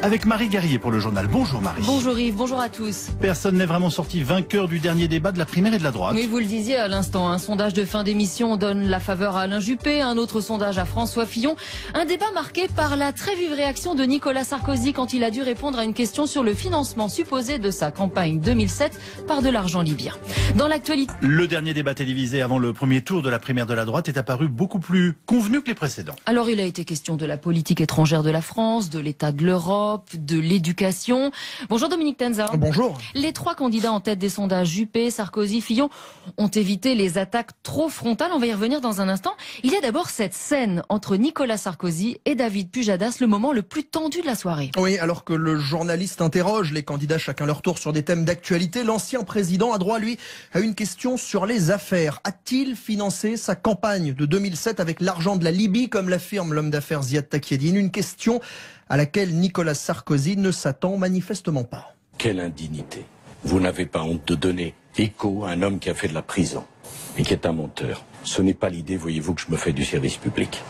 avec Marie Guerrier pour le journal. Bonjour Marie. Bonjour Yves, bonjour à tous. Personne n'est vraiment sorti vainqueur du dernier débat de la primaire et de la droite. Oui, vous le disiez à l'instant, un sondage de fin d'émission donne la faveur à Alain Juppé, un autre sondage à François Fillon. Un débat marqué par la très vive réaction de Nicolas Sarkozy quand il a dû répondre à une question sur le financement supposé de sa campagne 2007 par de l'argent libyen. Dans l'actualité... Le dernier débat télévisé avant le premier tour de la primaire de la droite est apparu beaucoup plus convenu que les précédents. Alors il a été question de la politique étrangère de la France, de l'état de l'Europe, de l'éducation. Bonjour Dominique Tenza. Bonjour. Les trois candidats en tête des sondages, Juppé, Sarkozy, Fillon, ont évité les attaques trop frontales. On va y revenir dans un instant. Il y a d'abord cette scène entre Nicolas Sarkozy et David Pujadas, le moment le plus tendu de la soirée. Oui, alors que le journaliste interroge les candidats chacun leur tour sur des thèmes d'actualité, l'ancien président a droit, lui, à une question sur les affaires. A-t-il financé sa campagne de 2007 avec l'argent de la Libye, comme l'affirme l'homme d'affaires Ziad Takieddine? Une question à laquelle Nicolas Sarkozy ne s'attend manifestement pas. Quelle indignité! Vous n'avez pas honte de donner écho à un homme qui a fait de la prison et qui est un menteur. Ce n'est pas l'idée, voyez-vous, que je me fais du service public.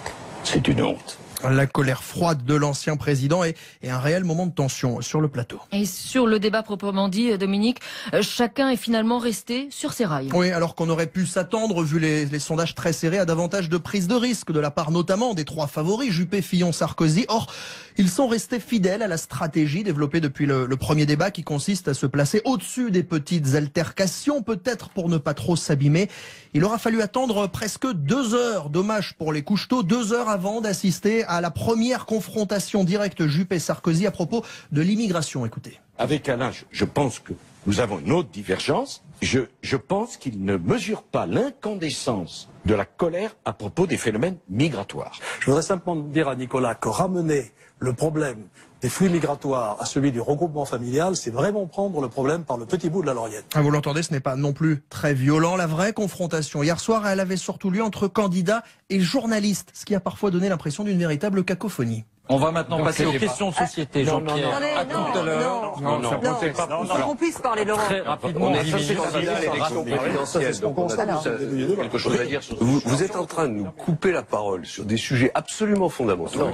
C'est une honte. La colère froide de l'ancien président et un réel moment de tension sur le plateau. Et sur le débat proprement dit, Dominique, chacun est finalement resté sur ses rails. Oui, alors qu'on aurait pu s'attendre, vu les sondages très serrés, à davantage de prise de risque de la part notamment des trois favoris, Juppé, Fillon, Sarkozy. Or, ils sont restés fidèles à la stratégie développée depuis le premier débat qui consiste à se placer au-dessus des petites altercations, peut-être pour ne pas trop s'abîmer. Il aura fallu attendre presque 2 heures, dommage pour les couche-tôt, 2 heures avant d'assister à la première confrontation directe Juppé-Sarkozy à propos de l'immigration. Écoutez. Avec Alain, je pense que nous avons une autre divergence. Je pense qu'il ne mesure pas l'incandescence de la colère à propos des phénomènes migratoires. Je voudrais simplement dire à Nicolas que ramener le problème des flux migratoires à celui du regroupement familial, c'est vraiment prendre le problème par le petit bout de la lorgnette. Vous l'entendez, ce n'est pas non plus très violent. La vraie confrontation hier soir, elle avait surtout lieu entre candidats et journalistes, ce qui a parfois donné l'impression d'une véritable cacophonie. On va maintenant passer aux questions de société, Jean-Pierre. À tout à l'heure. Qu'on puisse parler, Laurent. Très rapidement, l'élection présidentielle, donc on a tous quelque chose à dire sur vous êtes en train de nous couper la parole sur des sujets absolument fondamentaux.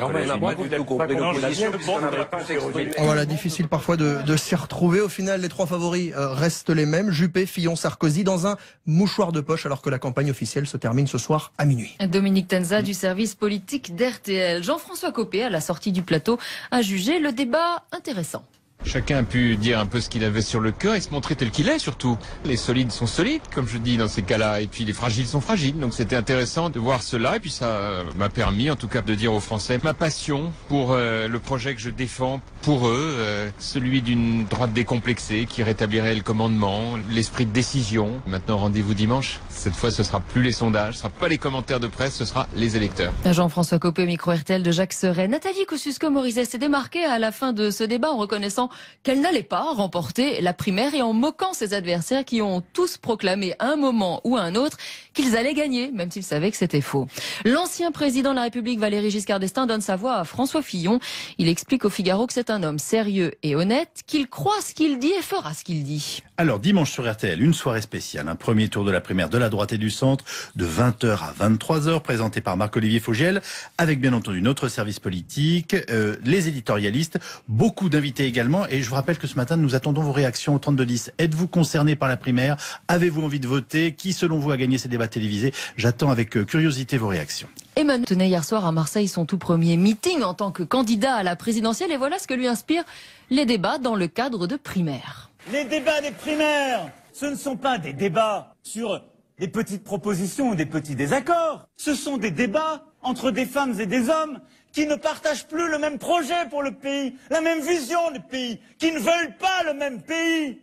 Voilà, difficile parfois de s'y retrouver. Au final, les trois favoris restent les mêmes. Juppé, Fillon, Sarkozy dans un mouchoir de poche alors que la campagne officielle se termine ce soir à minuit. Dominique Tenza du service politique d'RTL. Jean-François Copé, à la sortie du plateau, a jugé le débat intéressant. Chacun a pu dire un peu ce qu'il avait sur le cœur et se montrer tel qu'il est surtout. Les solides sont solides, comme je dis dans ces cas-là, et puis les fragiles sont fragiles. Donc c'était intéressant de voir cela, et puis ça m'a permis en tout cas de dire aux Français ma passion pour le projet que je défends pour eux, celui d'une droite décomplexée qui rétablirait le commandement, l'esprit de décision. Maintenant rendez-vous dimanche. Cette fois ce sera plus les sondages, ce sera pas les commentaires de presse, ce sera les électeurs. Jean-François Copé, micro RTL de Jacques Serret. Nathalie Kosciusko-Morizet s'est démarquée à la fin de ce débat en reconnaissant qu'elle n'allait pas remporter la primaire et en moquant ses adversaires qui ont tous proclamé à un moment ou à un autre qu'ils allaient gagner, même s'ils savaient que c'était faux. L'ancien président de la République, Valéry Giscard d'Estaing, donne sa voix à François Fillon. Il explique au Figaro que c'est un homme sérieux et honnête, qu'il croit ce qu'il dit et fera ce qu'il dit. Alors, dimanche sur RTL, une soirée spéciale, un premier tour de la primaire de la droite et du centre, de 20h à 23h, présenté par Marc-Olivier Fogiel, avec bien entendu notre service politique, les éditorialistes, beaucoup d'invités également. Et je vous rappelle que ce matin, nous attendons vos réactions au 3210. Êtes-vous concerné par la primaire? Avez-vous envie de voter? Qui, selon vous, a gagné ces débats télévisés? J'attends avec curiosité vos réactions. Emmanuel tenait hier soir à Marseille son tout premier meeting en tant que candidat à la présidentielle. Et voilà ce que lui inspirent les débats dans le cadre de primaires. Les débats des primaires, ce ne sont pas des débats sur des petites propositions ou des petits désaccords. Ce sont des débats entre des femmes et des hommes qui ne partagent plus le même projet pour le pays, la même vision du pays, qui ne veulent pas le même pays.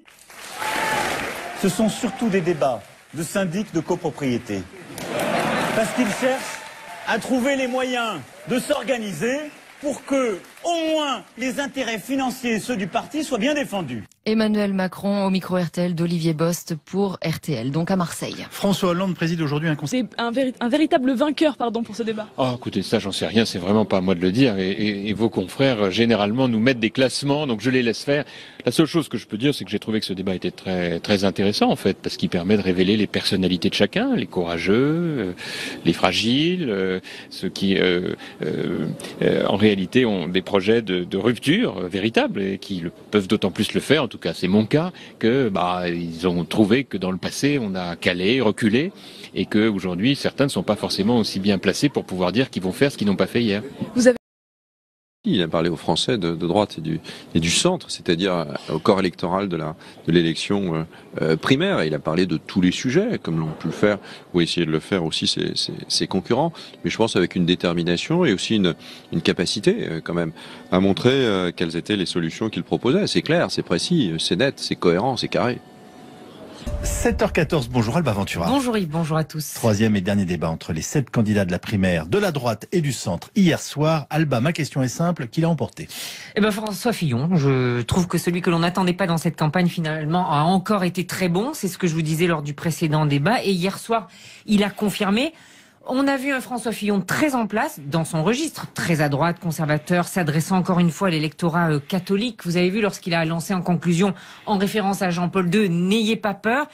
Ce sont surtout des débats de syndics de copropriété. Parce qu'ils cherchent à trouver les moyens de s'organiser pour que, au moins, les intérêts financiers et ceux du parti soient bien défendus. Emmanuel Macron au micro RTL d'Olivier Bost pour RTL, donc à Marseille. François Hollande préside aujourd'hui un conseil. C'est un véritable vainqueur, pour ce débat. Oh, écoutez, ça, j'en sais rien, c'est vraiment pas à moi de le dire. Et vos confrères, généralement, nous mettent des classements, donc je les laisse faire. La seule chose que je peux dire, c'est que j'ai trouvé que ce débat était très, très intéressant, en fait, parce qu'il permet de révéler les personnalités de chacun, les courageux, les fragiles, ceux qui, en réalité, ont des projet de rupture véritable et qui peuvent d'autant plus le faire, en tout cas c'est mon cas, que ils ont trouvé que dans le passé on a calé, reculé et que aujourd'hui certains ne sont pas forcément aussi bien placés pour pouvoir dire qu'ils vont faire ce qu'ils n'ont pas fait hier. Il a parlé aux Français de droite et du centre, c'est-à-dire au corps électoral de l'élection primaire. Et il a parlé de tous les sujets, comme l'ont pu le faire, ou essayer de le faire aussi ses concurrents. Mais je pense avec une détermination et aussi une capacité, quand même, à montrer quelles étaient les solutions qu'il proposait. C'est clair, c'est précis, c'est net, c'est cohérent, c'est carré. 7h14, bonjour Alba Ventura. Bonjour Yves, bonjour à tous. Troisième et dernier débat entre les 7 candidats de la primaire, de la droite et du centre hier soir. Alba, ma question est simple, qui l'a emporté? François Fillon, je trouve que celui que l'on n'attendait pas dans cette campagne finalement a encore été très bon. C'est ce que je vous disais lors du précédent débat. Et hier soir, il a confirmé. On a vu un François Fillon très en place dans son registre, très à droite, conservateur, s'adressant encore une fois à l'électorat catholique. Vous avez vu lorsqu'il a lancé en conclusion, en référence à Jean-Paul II, « N'ayez pas peur ».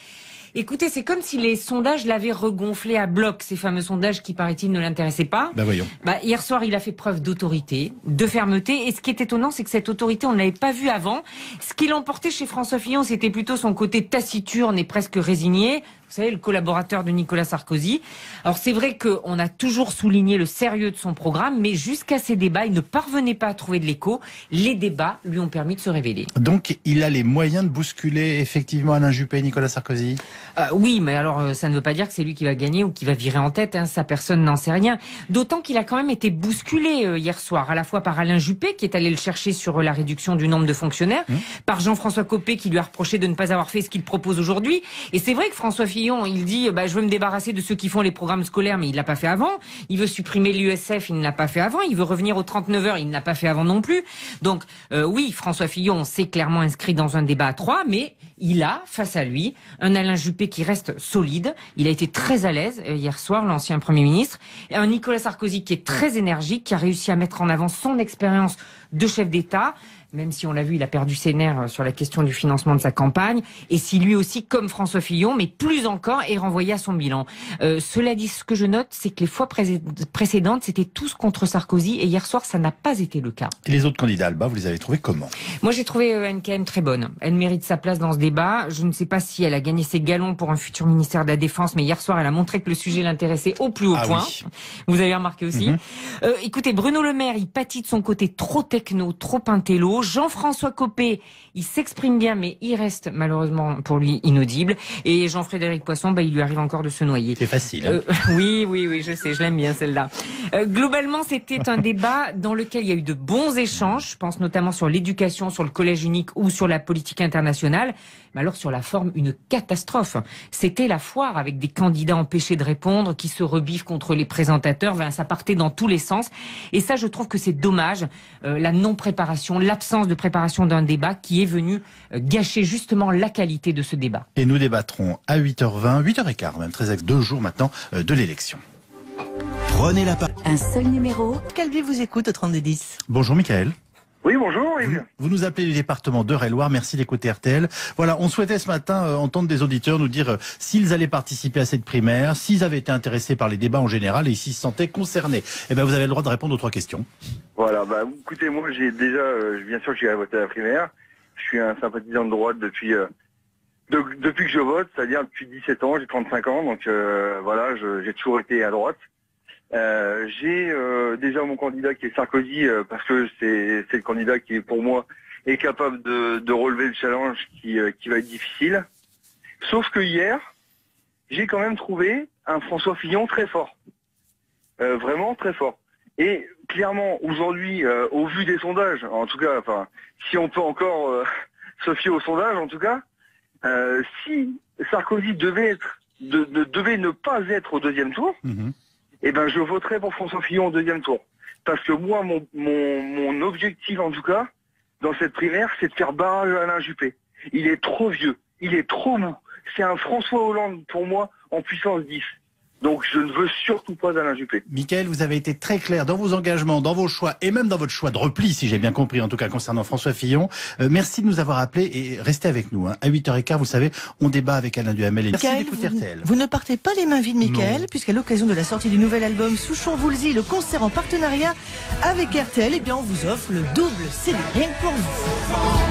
Écoutez, c'est comme si les sondages l'avaient regonflé à bloc, ces fameux sondages qui, paraît-il, ne l'intéressaient pas. Voyons. Hier soir, il a fait preuve d'autorité, de fermeté. Et ce qui est étonnant, c'est que cette autorité, on ne l'avait pas vue avant. Ce qui l'emportait chez François Fillon, c'était plutôt son côté taciturne et presque résigné. Vous savez, le collaborateur de Nicolas Sarkozy. Alors c'est vrai qu'on a toujours souligné le sérieux de son programme, mais jusqu'à ces débats, il ne parvenait pas à trouver de l'écho. Les débats lui ont permis de se révéler. Donc il a les moyens de bousculer effectivement Alain Juppé et Nicolas Sarkozy? Oui, mais alors ça ne veut pas dire que c'est lui qui va gagner ou qui va virer en tête. Ça, personne n'en sait rien. D'autant qu'il a quand même été bousculé hier soir, à la fois par Alain Juppé, qui est allé le chercher sur la réduction du nombre de fonctionnaires, par Jean-François Copé, qui lui a reproché de ne pas avoir fait ce qu'il propose aujourd'hui. Et c'est vrai que François Fillon, il dit je veux me débarrasser de ceux qui font les programmes scolaires, mais il l'a pas fait avant. Il veut supprimer l'USF, il ne l'a pas fait avant. Il veut revenir aux 39 heures, il ne l'a pas fait avant non plus. Donc oui, François Fillon s'est clairement inscrit dans un débat à 3, mais il a face à lui un Alain Juppé qui reste solide. Il a été très à l'aise hier soir, l'ancien Premier ministre. Et un Nicolas Sarkozy qui est très énergique, qui a réussi à mettre en avant son expérience de chef d'État. Même si on l'a vu, il a perdu ses nerfs sur la question du financement de sa campagne. Et si lui aussi, comme François Fillon, mais plus encore, est renvoyé à son bilan. Cela dit, ce que je note, c'est que les fois précédentes, c'était tous contre Sarkozy. Et hier soir, ça n'a pas été le cas. Et les autres candidats, Alba, vous les avez trouvés comment? Moi, j'ai trouvé NKM très bonne. Elle mérite sa place dans ce débat. Je ne sais pas si elle a gagné ses galons pour un futur ministère de la Défense, mais hier soir, elle a montré que le sujet l'intéressait au plus haut point. Oui. Vous avez remarqué aussi. Écoutez, Bruno Le Maire, il pâtit de son côté trop techno, trop intello. Jean-François Copé, il s'exprime bien, mais il reste malheureusement pour lui inaudible. Et Jean-Frédéric Poisson, il lui arrive encore de se noyer. C'est facile. Hein. Oui, je sais, je l'aime bien celle-là. Globalement, c'était un débat dans lequel il y a eu de bons échanges. Je pense notamment sur l'éducation, sur le collège unique ou sur la politique internationale. Mais alors sur la forme, une catastrophe. C'était la foire avec des candidats empêchés de répondre, qui se rebiffent contre les présentateurs. Ça partait dans tous les sens. Et ça, je trouve que c'est dommage. La non-préparation, l'absence de préparation d'un débat qui est venu gâcher justement la qualité de ce débat. Et nous débattrons à 8h20, 8h15, même très exact, 2 jours maintenant de l'élection. Prenez la parole. Un seul numéro. Calvi vous écoute au 3210. Bonjour Michael. Oui, bonjour Yves. Vous nous appelez du département d'Eure-et-Loire, merci d'écouter RTL. Voilà, on souhaitait ce matin entendre des auditeurs nous dire s'ils allaient participer à cette primaire, s'ils avaient été intéressés par les débats en général et s'ils se sentaient concernés. Eh bien, vous avez le droit de répondre aux 3 questions. Voilà, écoutez, moi j'ai déjà, bien sûr que j'ai voté à la primaire. Je suis un sympathisant de droite depuis que je vote, c'est-à-dire depuis 17 ans, j'ai 35 ans, donc voilà, j'ai toujours été à droite. J'ai déjà mon candidat qui est Sarkozy parce que c'est le candidat qui pour moi est capable de relever le challenge qui va être difficile. Sauf que hier, j'ai quand même trouvé un François Fillon très fort, vraiment très fort. Et clairement aujourd'hui, au vu des sondages, en tout cas, enfin, si on peut encore se fier aux sondages, en tout cas, si Sarkozy devait ne pas être au deuxième tour. Eh ben, je voterai pour François Fillon au deuxième tour. Parce que moi, mon objectif, en tout cas, dans cette primaire, c'est de faire barrage à Alain Juppé. Il est trop vieux. Il est trop mou. C'est un François Hollande, pour moi, en puissance 10. Donc je ne veux surtout pas Alain Juppé. Mickaël, vous avez été très clair dans vos engagements, dans vos choix et même dans votre choix de repli, si j'ai bien compris, en tout cas concernant François Fillon. Merci de nous avoir appelés et restez avec nous. À 8h15, vous savez, on débat avec Alain Duhamel et merci d'écouter RTL. Vous ne partez pas les mains vides, Mickaël, puisqu'à l'occasion de la sortie du nouvel album Souchon-Woolsey, le concert en partenariat avec RTL, eh bien on vous offre le double CD rien que pour vous.